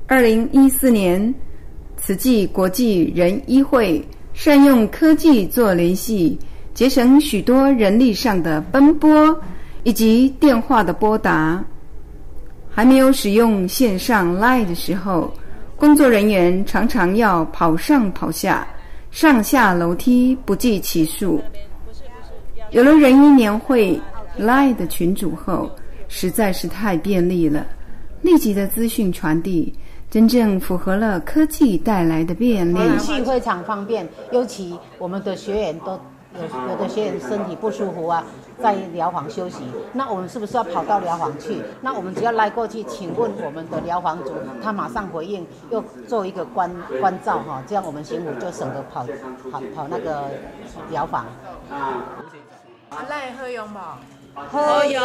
2014年，慈济国际人医会善用科技做联系，节省许多人力上的奔波以及电话的拨打。还没有使用线上 LINE 的时候，工作人员常常要跑上跑下，上下楼梯不计其数。有了人医年会 LINE 的群组后，实在是太便利了，立即的资讯传递真正符合了科技带来的便利，联系非常方便。尤其我们的学员都有的学员身体不舒服啊，在疗房休息，那我们是不是要跑到疗房去？那我们只要赖过去，请问我们的疗房主，他马上回应，又做一个关照哈，这样我们辛苦就省得跑那个疗房。赖好用无？好用。